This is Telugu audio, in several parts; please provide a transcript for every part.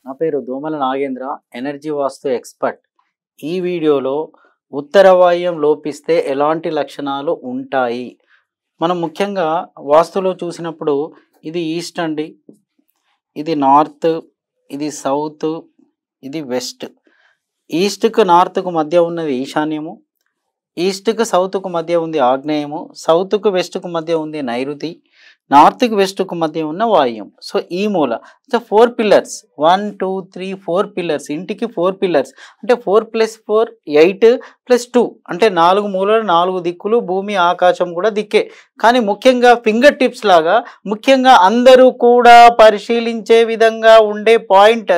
నా పేరు దోమల నాగేంద్ర, ఎనర్జీ వాస్తు ఎక్స్పర్ట్. ఈ వీడియోలో ఉత్తర వాయువ్యం లోపిస్తే ఎలాంటి లక్షణాలు ఉంటాయి? మనం ముఖ్యంగా వాస్తులో చూసినప్పుడు ఇది ఈస్ట్ అండి, ఇది నార్త్, ఇది సౌత్, ఇది వెస్ట్. ఈస్ట్కు నార్త్కు మధ్య ఉన్నది ఈశాన్యము, ఈస్ట్కు సౌత్కు మధ్య ఉంది ఆగ్నేయము, సౌత్కు వెస్ట్కు మధ్య ఉంది నైరుతి, నార్త్కి వెస్ట్కు మధ్య ఉన్న వాయువ్యం. సో ఈ మూల. So 4 pillars, 1 2 3 4 pillars. ఇంటికి 4 పిల్లర్స్ అంటే 4 + 4 8 + 2 అంటే 4 మూలలు 4 దిక్కులు, భూమి ఆకాశం కూడా దిక్కే. కానీ ముఖ్యంగా ఫింగర్ టిప్స్ లాగా ముఖ్యంగా అందరూ కూడా పరిశీలించే విధంగా ఉండే పాయింట్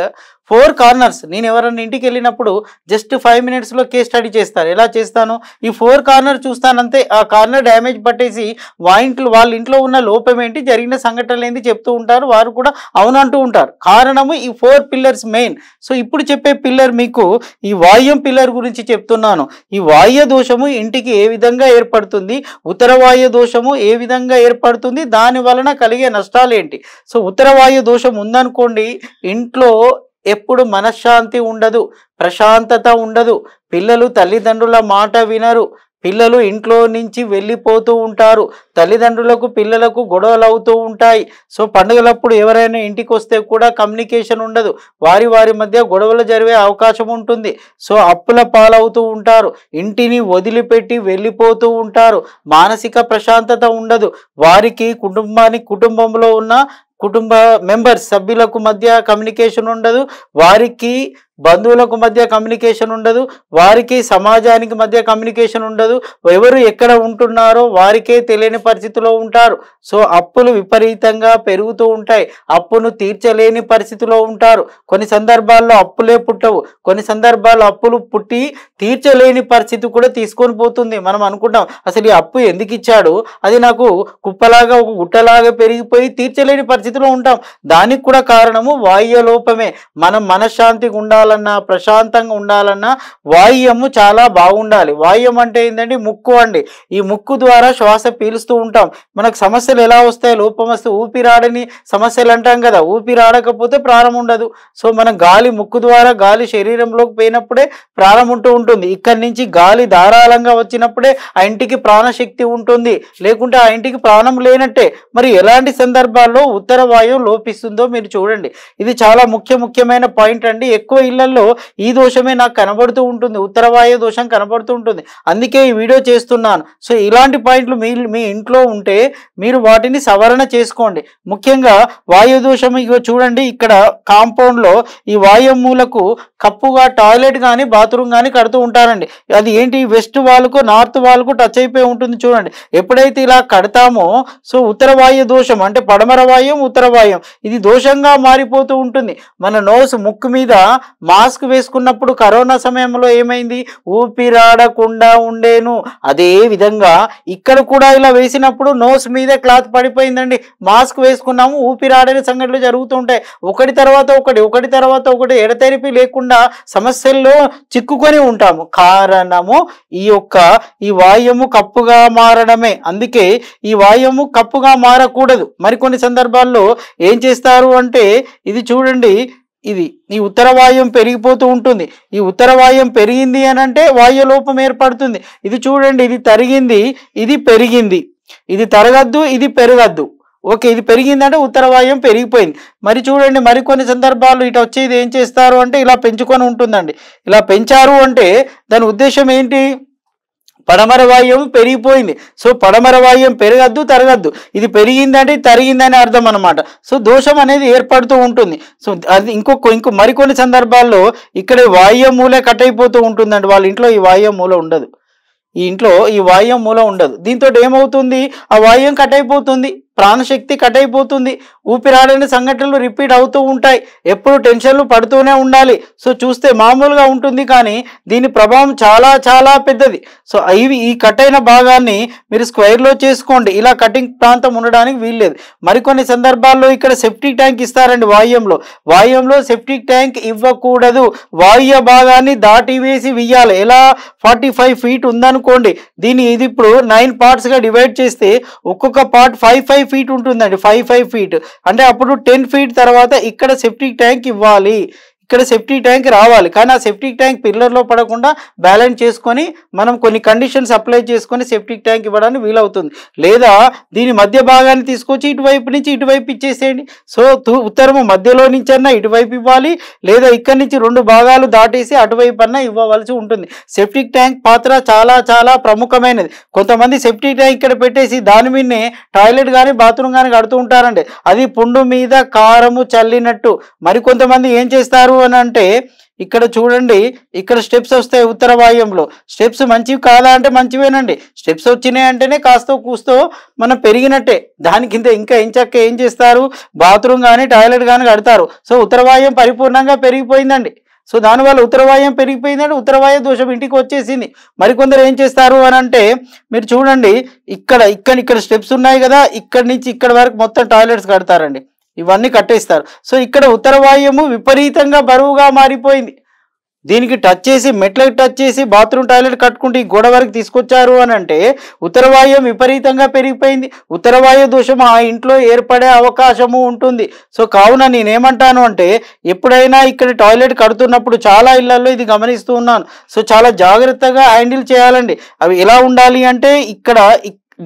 4 కార్నర్స్. నేను ఎవరైనా ఇంటికి వెళ్ళినప్పుడు జస్ట్ 5 మినిట్స్లో కేస్ స్టడీ చేస్తారు. ఎలా చేస్తాను? ఈ 4 కార్నర్ చూస్తానంతే. ఆ కార్నర్ డ్యామేజ్ పట్టేసి వాళ్ళ ఇంట్లో ఉన్న లోపం ఏంటి, జరిగిన సంఘటనలు ఏంటి చెప్తూ ఉంటారు. వారు కూడా అవునంటూ ఉంటారు. కారణము ఈ 4 పిల్లర్స్ మెయిన్. సో ఇప్పుడు చెప్పే పిల్లర్ మీకు ఈ వాయువ్యం పిల్లర్ గురించి చెప్తున్నాను. ఈ వాయు దోషము ఇంటికి ఏ విధంగా ఏర్పడుతుంది, ఉత్తర వాయు దోషము ఏ విధంగా ఏర్పడుతుంది, దాని వలన కలిగే నష్టాలు ఏంటి. సో ఉత్తర వాయు దోషం ఉందనుకోండి, ఇంట్లో ఎప్పుడు మనశ్శాంతి ఉండదు, ప్రశాంతత ఉండదు, పిల్లలు తల్లిదండ్రుల మాట వినరు, పిల్లలు ఇంట్లో నుంచి వెళ్ళిపోతూ ఉంటారు, తల్లిదండ్రులకు పిల్లలకు గొడవలు అవుతూ ఉంటాయి. సో పండుగలప్పుడు ఎవరైనా ఇంటికి వస్తే కూడా కమ్యూనికేషన్ ఉండదు, వారి మధ్య గొడవలు జరిగే అవకాశం ఉంటుంది. సో అప్పుల పాలవుతూ ఉంటారు, ఇంటిని వదిలిపెట్టి వెళ్ళిపోతూ ఉంటారు, మానసిక ప్రశాంతత ఉండదు, వారికి కుటుంబంలో ఉన్న కుటుంబ మెంబర్స్ సభ్యులకు మధ్య కమ్యూనికేషన్ ఉండదు, వారికి బంధువులకు మధ్య కమ్యూనికేషన్ ఉండదు, వారికి సమాజానికి మధ్య కమ్యూనికేషన్ ఉండదు, ఎవరు ఎక్కడ ఉంటున్నారో వారికే తెలియని పరిస్థితిలో ఉంటారు. సో అప్పులు విపరీతంగా పెరుగుతూ ఉంటాయి, అప్పును తీర్చలేని పరిస్థితిలో ఉంటారు. కొన్ని సందర్భాల్లో అప్పులే పుట్టవు, కొన్ని సందర్భాల్లో అప్పులు పుట్టి తీర్చలేని పరిస్థితి కూడా తీసుకొని పోతుంది. మనం అనుకుంటాం అసలు ఈ అప్పు ఎందుకు ఇచ్చాడు, అది నాకు కుప్పలాగా ఒక గుట్టలాగా పెరిగిపోయి తీర్చలేని పరిస్థితిలో ఉంటాం. దానికి కూడా కారణము వాయు లోపమే. మనం మనశ్శాంతిగా ఉండాలన్నా, ప్రశాంతంగా ఉండాలన్నా వాయువ్యము చాలా బాగుండాలి. వాయువ్యం అంటే ఏంటంటే ముక్కు అండి. ఈ ముక్కు ద్వారా శ్వాస పీలుస్తూ ఉంటాం. మనకు సమస్యలు ఎలా వస్తాయి, లోపం వస్తే ఊపిరాడని సమస్యలు అంటాం కదా, ఊపిరాడకపోతే ప్రాణం ఉండదు. సో మనం గాలి ముక్కు ద్వారా గాలి శరీరంలోకి పోయినప్పుడే ప్రాణం ఉంటుంది. ఇక్కడి నుంచి గాలి ధారాళంగా వచ్చినప్పుడే ఆ ఇంటికి ప్రాణశక్తి ఉంటుంది, లేకుంటే ఆ ఇంటికి ప్రాణం లేనట్టే. మరి ఎలాంటి సందర్భాల్లో ఉత్తర వాయువు లోపిస్తుందో మీరు చూడండి. ఇది చాలా ముఖ్యమైన పాయింట్ అండి. ఎక్కువ ఇళ్లలో ఈ దోషమే నాకు కనబడుతూ ఉంటుంది, ఉత్తర వాయు దోషం కనబడుతూ ఉంటుంది. అందుకే ఈ వీడియో చేస్తున్నాను. సో ఇలాంటి పాయింట్లు మీ ఇంట్లో ఉంటే మీరు వాటిని సవరణ చేసుకోండి. ముఖ్యంగా వాయు దోషం ఇగో చూడండి, ఇక్కడ కాంపౌండ్లో ఈ వాయు మూలకు కప్పుగా టాయిలెట్ కానీ బాత్రూమ్ కానీ కడుతూ ఉంటారండి. అది ఏంటి, వెస్ట్ వాళ్ళకు నార్త్ వాళ్ళకు టచ్ అయిపోయి ఉంటుంది చూడండి. ఎప్పుడైతే ఇలా కడతామో సో ఉత్తర వాయు దోషం అంటే పడమర వాయుం ఉత్తర వాయుం ఇది దోషంగా మారిపోతూ ఉంటుంది. మన నోస్ ముక్కు మీద మాస్క్ వేసుకున్నప్పుడు కరోనా సమయంలో ఏమైంది, ఊపిరాడకుండా ఉండేను. అదే విధంగా ఇక్కడ కూడా ఇలా వేసినప్పుడు నోస్ మీద క్లాత్ పడిపోయిందండి, మాస్క్ వేసుకున్నాము, ఊపిరాడని సంఘటనలు జరుగుతూ ఉంటాయి. ఒకటి తర్వాత ఒకటి ఎడతెరిపి లేకుండా సమస్యల్లో చిక్కుకొని ఉంటాము. కారణము ఈ వాయువు కప్పుగా మారడమే. అందుకే ఈ వాయువు కప్పుగా మారకూడదు. మరికొన్ని సందర్భాల్లో ఏం చేస్తారు అంటే ఇది చూడండి, ఈ ఉత్తర వాయుం పెరిగిపోతూ ఉంటుంది. ఈ ఉత్తర వాయుం పెరిగింది అని అంటే వాయు లోపం ఏర్పడుతుంది. ఇది చూడండి, ఇది తరిగింది, ఇది పెరిగింది, ఇది తరగద్దు, ఇది పెరగద్దు. ఓకే, ఇది పెరిగిందంటే ఉత్తర వాయుం పెరిగిపోయింది. మరి చూడండి, మరికొన్ని సందర్భాలు ఇటు వచ్చేది ఏం చేస్తారు అంటే ఇలా పెంచుకొని ఉంటుందండి. ఇలా పెంచారు అంటే దాని ఉద్దేశం ఏంటి, పడమర వాయువు పెరిగిపోయింది. సో పడమర వాయువు పెరగద్దు, తరగద్దు, ఇది పెరిగిందంటే తరిగిందని అర్థం అనమాట. సో దోషం అనేది ఏర్పడుతూ ఉంటుంది. సో అది ఇంకో మరికొన్ని సందర్భాల్లో ఇక్కడ వాయు మూలే కట్ అయిపోతూ ఉంటుందండి. వాళ్ళ ఇంట్లో ఈ వాయు మూల ఉండదు, ఈ ఇంట్లో ఈ వాయువు మూల ఉండదు. దీంతో ఏమవుతుంది, ఆ వాయువు కట్ అయిపోతుంది, ప్రాణశక్తి కట్ అయిపోతుంది, ఊపిరాడని సంఘటనలు రిపీట్ అవుతూ ఉంటాయి, ఎప్పుడు టెన్షన్లు పడుతూనే ఉండాలి. సో చూస్తే మామూలుగా ఉంటుంది కానీ దీని ప్రభావం చాలా పెద్దది. సో ఈ కట్ అయిన భాగాన్ని మీరు స్క్వేర్లో చేసుకోండి, ఇలా కటింగ్ ప్రాంతం ఉండడానికి వీల్లేదు. మరికొన్ని సందర్భాల్లో ఇక్కడ సెప్టిక్ ట్యాంక్ ఇస్తారండి. వాయువ్యంలో సెప్టిక్ ట్యాంక్ ఇవ్వకూడదు, వాయు భాగాన్ని దాటి వేసి వెయ్యాలి. ఎలా, 45 ఫీట్ ఉందనుకోండి, ఇది ఇప్పుడు 9 పార్ట్స్గా డివైడ్ చేస్తే ఒక్కొక్క పార్ట్ 5 5 ఫీట్ ఉంటుందండి, 5 ఫీట్. అంటే అప్పుడు 10 ఫీట్ తర్వాత ఇక్కడ సెప్టిక్ ట్యాంక్ ఇవ్వాలి, ఇక్కడ సెప్టిక్ ట్యాంక్ రావాలి. కానీ ఆ సెప్టిక్ ట్యాంక్ పిల్లర్లో పడకుండా బ్యాలెన్స్ చేసుకొని మనం కొన్ని కండిషన్స్ అప్లై చేసుకొని సెప్టిక్ ట్యాంక్ ఇవ్వడానికి వీలవుతుంది. లేదా దీని మధ్య భాగాన్ని తీసుకొచ్చి ఇటువైపు నుంచి ఇటువైపు ఇచ్చేసేయండి. సో ఉత్తరము మధ్యలో నుంచి అన్నా ఇటువైపు ఇవ్వాలి, లేదా ఇక్కడి నుంచి 2 భాగాలు దాటేసి అటువైపు అన్నా ఇవ్వవలసి ఉంటుంది. సెప్టిక్ ట్యాంక్ పాత్ర చాలా చాలా ప్రముఖమైనది. కొంతమంది సెప్టిక్ ట్యాంక్ ఇక్కడ పెట్టేసి దాని మీదనే టాయిలెట్ కానీ బాత్రూమ్ కానీ కడుతూ ఉంటారండి. అది పుండు మీద కారము చల్లినట్టు. మరికొంతమంది ఏం చేస్తారు అని అంటే, ఇక్కడ చూడండి, ఇక్కడ స్టెప్స్ వస్తాయి ఉత్తర వాయువ్యంలో. స్టెప్స్ మంచివి కాదా అంటే మంచివేనండి. స్టెప్స్ వచ్చినాయి అంటేనే కాస్తో కూస్తో మనం పెరిగినట్టే. దానికింత ఇంకా ఎంచక్క ఏం చేస్తారు, బాత్రూమ్ కానీ టాయిలెట్ కానీ కడతారు. సో ఉత్తర వాయువ్యం పరిపూర్ణంగా పెరిగిపోయిందండి. సో దానివల్ల ఉత్తరవాయం పెరిగిపోయిందంటే ఉత్తరవాయు దోషం ఇంటికి వచ్చేసింది. మరికొందరు ఏం చేస్తారు అని అంటే, మీరు చూడండి, ఇక్కడ స్టెప్స్ ఉన్నాయి కదా, ఇక్కడి నుంచి ఇక్కడ వరకు మొత్తం టాయిలెట్స్ కడతారండి, ఇవన్నీ కట్టేస్తారు. సో ఇక్కడ ఉత్తరవాయువు విపరీతంగా బరువుగా మారిపోయింది. దీనికి టచ్ చేసి, మెట్లకి టచ్ చేసి బాత్రూమ్ టాయిలెట్ కట్టుకుంటే ఈ గోడ వరకు తీసుకొచ్చారు అని అంటే ఉత్తరవాయువు విపరీతంగా పెరిగిపోయింది. ఉత్తరవాయు దోషం ఆ ఇంట్లో ఏర్పడే అవకాశము ఉంటుంది. సో కావున నేనేమంటాను అంటే, ఎప్పుడైనా ఇక్కడ టాయిలెట్ కడుతున్నప్పుడు చాలా ఇళ్లలో ఇది గమనిస్తూ ఉన్నాను. సో చాలా జాగ్రత్తగా హ్యాండిల్ చేయాలండి. అవి ఎలా ఉండాలి అంటే, ఇక్కడ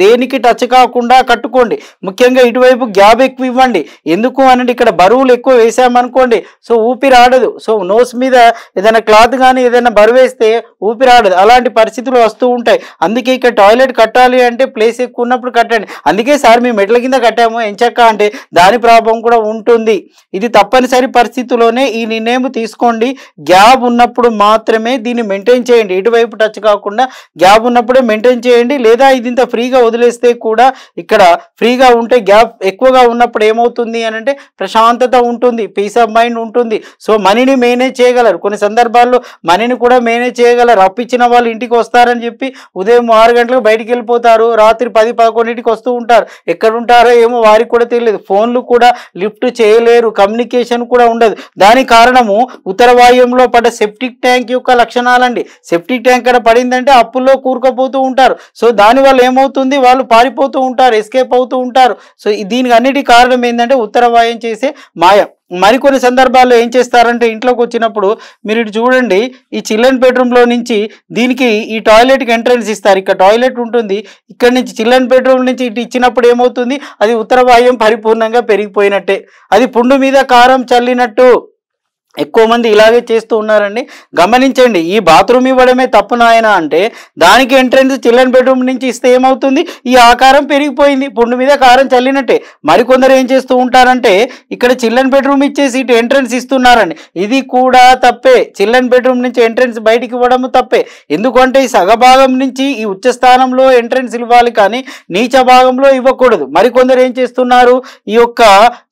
దేనికి టచ్ కాకుండా కట్టుకోండి. ముఖ్యంగా ఇటువైపు గ్యాప్ ఎక్కువ ఇవ్వండి. ఎందుకు అనంటే, ఇక్కడ బరువులు ఎక్కువ వేసామనుకోండి, సో ఊపిరి ఆడదు. సో నోస్ మీద ఏదైనా క్లాత్ కానీ ఏదైనా బరువు వేస్తే ఊపిరి ఆడదు. అలాంటి పరిస్థితులు వస్తూ ఉంటాయి. అందుకే ఇక్కడ టాయిలెట్ కట్టాలి అంటే ప్లేస్ ఎక్కువ ఉన్నప్పుడు కట్టండి. అందుకే సార్ మేము మెట్ల కింద కట్టాము ఎంచక్క అంటే దాని ప్రాబ్లం కూడా ఉంటుంది. ఇది తప్పనిసరి పరిస్థితుల్లోనే ఈ నిర్ణయం తీసుకోండి. గ్యాప్ ఉన్నప్పుడు మాత్రమే దీన్ని మెయింటైన్ చేయండి. ఇటువైపు టచ్ కాకుండా గ్యాప్ ఉన్నప్పుడే మెయింటైన్ చేయండి. లేదా ఇది ఇంత ఫ్రీగా వదిలేస్తే కూడా, ఇక్కడ ఫ్రీగా ఉంటే గ్యాప్ ఎక్కువగా ఉన్నప్పుడు ఏమవుతుంది అని అంటే ప్రశాంతత ఉంటుంది, పీస్ ఆఫ్ మైండ్ ఉంటుంది. సో మనీని మేనేజ్ చేయగలరు. కొన్ని సందర్భాల్లో మనీని కూడా మేనేజ్ చేయగలరు. అప్పిచ్చిన వాళ్ళు ఇంటికి వస్తారని చెప్పి ఉదయం 6 గంటలకు బయటికి వెళ్ళిపోతారు, రాత్రి 10-11ంటికి వస్తూ ఉంటారు. ఎక్కడ ఉంటారో ఏమో వారికి కూడా తెలియదు. ఫోన్లు కూడా లిఫ్ట్ చేయలేరు, కమ్యూనికేషన్ కూడా ఉండదు. దానికి కారణము ఉత్తర వాయువ్యంలో పడ్డ సెప్టిక్ ట్యాంక్ యొక్క లక్షణాలండి. సెప్టిక్ ట్యాంక్ అక్కడ పడిందంటే అప్పుల్లో కూరుకుపోతూ ఉంటారు. సో దానివల్ల ఏమవుతుంది, వాళ్ళు పారిపోతూ ఉంటారు, ఎస్కేప్ అవుతూ ఉంటారు. సో దీనికి అన్నిటి కారణం ఏంటంటే ఉత్తర వాయువ్యం చేసే మాయ. మరికొన్ని సందర్భాల్లో ఏం చేస్తారంటే, ఇంట్లోకి వచ్చినప్పుడు మీరు ఇటు చూడండి, ఈ చిల్డ్రన్ బెడ్రూమ్లో నుంచి దీనికి ఈ టాయిలెట్కి ఎంట్రన్స్ ఇస్తారు. ఇక్కడ టాయిలెట్ ఉంటుంది, ఇక్కడ నుంచి చిల్డ్రన్ బెడ్రూమ్ నుంచి ఇటు ఇచ్చినప్పుడు ఏమవుతుంది, అది ఉత్తర వాయువ్యం పరిపూర్ణంగా పెరిగిపోయినట్టే. అది పుండు మీద కారం చల్లినట్టు. ఎక్కువ మంది ఇలాగే చేస్తూ ఉన్నారండి. గమనించండి, ఈ బాత్రూమ్ ఇవ్వడమే తప్పు నాయన అంటే దానికి ఎంట్రన్స్ చిల్డ్రన్ బెడ్రూమ్ నుంచి ఇస్తే ఏమవుతుంది, ఈ ఆకారం పెరిగిపోయింది, పుండు మీద కారం చల్లినట్టే. మరికొందరు ఏం చేస్తూ ఉంటారంటే, ఇక్కడ చిల్డ్రన్ బెడ్రూమ్ ఇచ్చేసి ఇటు ఎంట్రన్స్ ఇస్తున్నారండి. ఇది కూడా తప్పే. చిల్డ్రన్ బెడ్రూమ్ నుంచి ఎంట్రన్స్ బయటికి ఇవ్వడము తప్పే. ఎందుకంటే ఈ సగభాగం నుంచి ఈ ఉచ్చ స్థానంలో ఎంట్రన్స్ ఇవ్వాలి, కానీ నీచ భాగంలో ఇవ్వకూడదు. మరికొందరు ఏం చేస్తున్నారు, ఈ యొక్క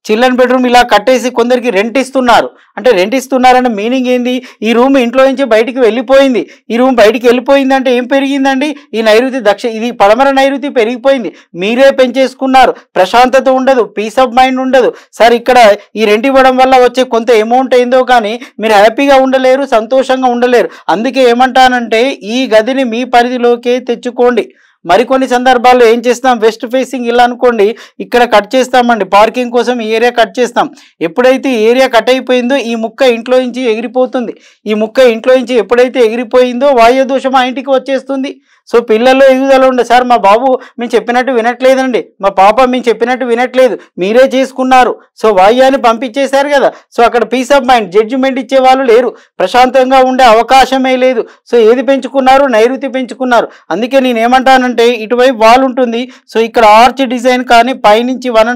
చిల్డ్రన్ బెడ్రూమ్ ఇలా కట్టేసి కొందరికి రెంట్ ఇస్తున్నారు. అంటే రెంట్ ఇస్తున్నారంటే మీనింగ్ ఏంది, ఈ రూమ్ ఇంట్లో నుంచి బయటికి వెళ్ళిపోయింది. ఈ రూమ్ బయటికి వెళ్ళిపోయింది అంటే ఏం పెరిగిందండి, ఈ నైరుతి ఇది పడమర నైరుతి పెరిగిపోయింది. మీరే పెంచేసుకున్నారు. ప్రశాంతత ఉండదు, పీస్ ఆఫ్ మైండ్ ఉండదు. సార్ ఇక్కడ ఈ రెంట్ ఇవ్వడం వల్ల వచ్చే కొంత అమౌంట్ ఏందో కానీ మీరు హ్యాపీగా ఉండలేరు, సంతోషంగా ఉండలేరు. అందుకే ఏమంటానంటే, ఈ గదిని మీ పరిధిలోకే తెచ్చుకోండి. మరికొన్ని సందర్భాల్లో ఏం చేస్తాం, వెస్ట్ ఫేసింగ్ ఇల్లు అనుకోండి, ఇక్కడ కట్ చేస్తామండి, పార్కింగ్ కోసం ఈ ఏరియా కట్ చేస్తాం. ఎప్పుడైతే ఈ ఏరియా కట్ అయిపోయిందో ఈ ముక్క ఇంట్లో నుంచి ఎగిరిపోతుంది. ఈ ముక్క ఇంట్లో నుంచి ఎప్పుడైతే ఎగిరిపోయిందో వాయు దోషం ఆ ఇంటికి వచ్చేస్తుంది. సో పిల్లల్లో ఎదుగుదల ఉండదు. సార్ మా బాబు మేము చెప్పినట్టు వినట్లేదండి, మా పాప మేము చెప్పినట్టు వినట్లేదు, మీరే చేసుకున్నారు, సో వాయుయాన్ని పంపించేశారు కదా. సో అక్కడ పీస్ ఆఫ్ మైండ్, జడ్జిమెంట్ ఇచ్చే వాళ్ళు లేరు, ప్రశాంతంగా ఉండే అవకాశమే లేదు. సో ఏది పెంచుకున్నారు, నైరుతి పెంచుకున్నారు. అందుకే నేను ఏమంటానంటే, ఇటువైపు వాల్ ఉంటుంది, సో ఇక్కడ ఆర్చ్ డిజైన్ కానీ పైనుంచి 1